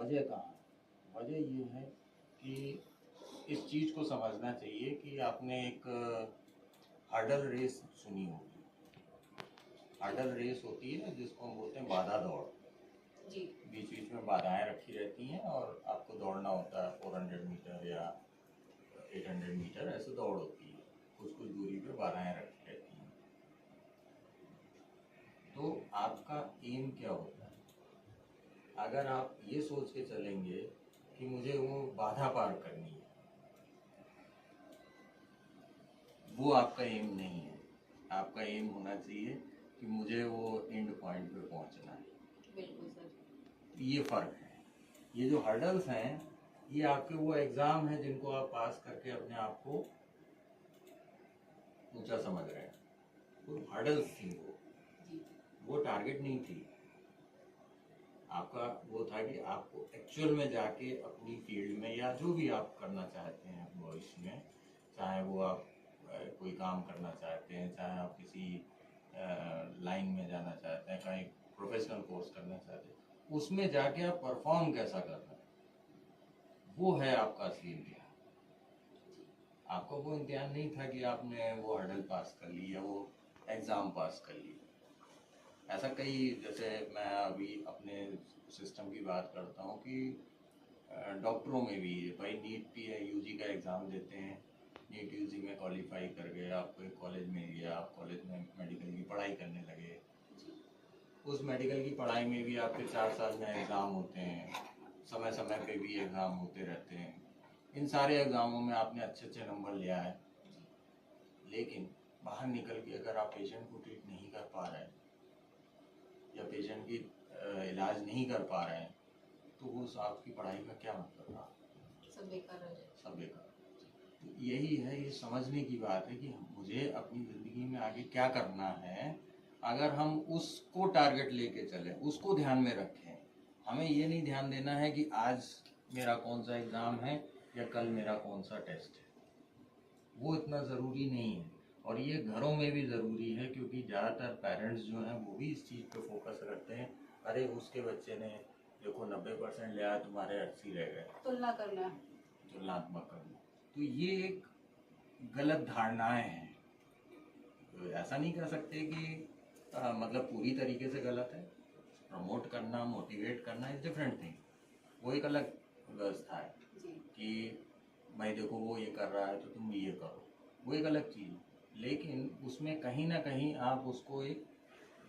वजह कहाँ है? वजह ये है कि इस चीज़ को समझना चाहिए कि आपने एक हर्डल रेस सुनी होगी। हर्डल रेस होती है जिसको हम बोलते हैं बाधा दौड़। जी। बीच बीच में बाधाएं रखी रहती हैं और आपको दौड़ना होता है 400 मीटर या 800 मीटर, ऐसे दौड़ होती है। कुछ कुछ दूरी पे बाधाएं रखी रहती हैं। तो आपका एम क्या होता है? अगर आप ये सोच के चलेंगे कि मुझे वो बाधा पार करनी है, वो आपका एम नहीं है। आपका एम होना चाहिए कि मुझे वो एंड पॉइंट पे पहुंचना है। बिल्कुल सर। ये फर्क है। ये जो हर्डल्स हैं ये आपके वो एग्जाम है जिनको आप पास करके अपने आप को ऊंचा समझ रहे हैं। वो हर्डल्स थी, वो टारगेट नहीं थी। आपका वो था कि आपको एक्चुअल में जाके अपनी फील्ड में या जो भी आप करना चाहते हैं भविष्य में, चाहे वो आप कोई काम करना चाहते हैं, चाहे आप किसी लाइन में जाना चाहते हैं, कहीं प्रोफेशनल कोर्स करना चाहते हैं, उसमें जाके आप परफॉर्म कैसा कर रहे हैं, वो है आपका असली इम्तिहान। आपका वो इम्तिहान नहीं था कि आपने वो हर्डल पास कर ली या वो एग्ज़ाम पास कर ली। ऐसा कई, जैसे मैं अभी अपने सिस्टम की बात करता हूँ कि डॉक्टरों में भी भाई नीट पी यूजी का एग्ज़ाम देते हैं, नीट यूजी में क्वालिफाई कर गए, आपको एक कॉलेज में गया, आप कॉलेज में मेडिकल की पढ़ाई करने लगे। उस मेडिकल की पढ़ाई में भी आपके 4 साल में एग्ज़ाम होते हैं, समय समय पे भी एग्ज़ाम होते रहते हैं। इन सारे एग्ज़ामों में आपने अच्छे अच्छे नंबर लिया है, लेकिन बाहर निकल के अगर आप पेशेंट को ट्रीट नहीं कर पा रहे हैं या पेशेंट की इलाज नहीं कर पा रहे हैं, तो उस आपकी पढ़ाई का क्या मतलब रहा? सब बेकार हो जाए। सब बेकार। तो यही है, ये समझने की बात है कि मुझे अपनी ज़िंदगी में आगे क्या करना है। अगर हम उसको टारगेट लेके चलें, उसको ध्यान में रखें, हमें ये नहीं ध्यान देना है कि आज मेरा कौन सा एग्ज़ाम है या कल मेरा कौन सा टेस्ट है, वो इतना ज़रूरी नहीं है। और ये घरों में भी ज़रूरी है, क्योंकि ज़्यादातर पेरेंट्स जो हैं वो भी इस चीज़ पे फोकस रखते हैं, अरे उसके बच्चे ने देखो 90% ले आया, तुम्हारे 80 रह गए, तुलना करना। तुलनात्मक करना। तो ये एक गलत धारणाएं हैं। तो ऐसा नहीं कह सकते कि मतलब पूरी तरीके से गलत है। प्रमोट करना, मोटिवेट करना इज डिफरेंट थिंग, वो एक अलग व्यवस्था है कि भाई देखो वो ये कर रहा है तो तुम ये करो, वो एक अलग चीज़ है। लेकिन उसमें कहीं ना कहीं आप उसको एक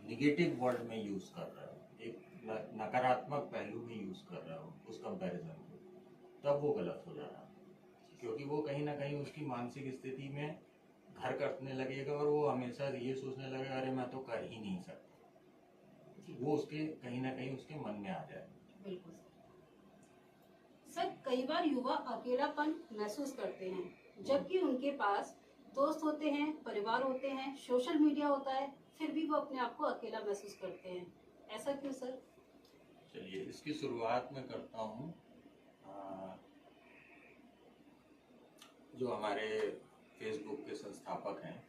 निगेटिव वर्ड में यूज़ कर रहे हो, एक नकारात्मक पहलू में यूज़ कर रहे हो उस कंपैरिजन को, तब वो गलत हो जा रहा है। क्योंकि वो कहीं ना कहीं उसकी मानसिक स्थिति में घर करने लगेगा और वो हमेशा ये सोचने लगेगा अरे मैं तो कर ही नहीं सकता। वो उसके कहीं ना कहीं उसके मन में आ जाए। बिल्कुल सर, कई बार युवा अकेलापन महसूस करते हैं, जबकि उनके पास दोस्त होते हैं, परिवार होते हैं, सोशल मीडिया होता है, फिर भी वो अपने आप को अकेला महसूस करते हैं। ऐसा क्यों सर? चलिए इसकी शुरुआत में करता हूँ। जो हमारे फेसबुक के संस्थापक हैं,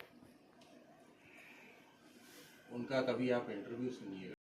उनका कभी आप इंटरव्यू सुनिएगा।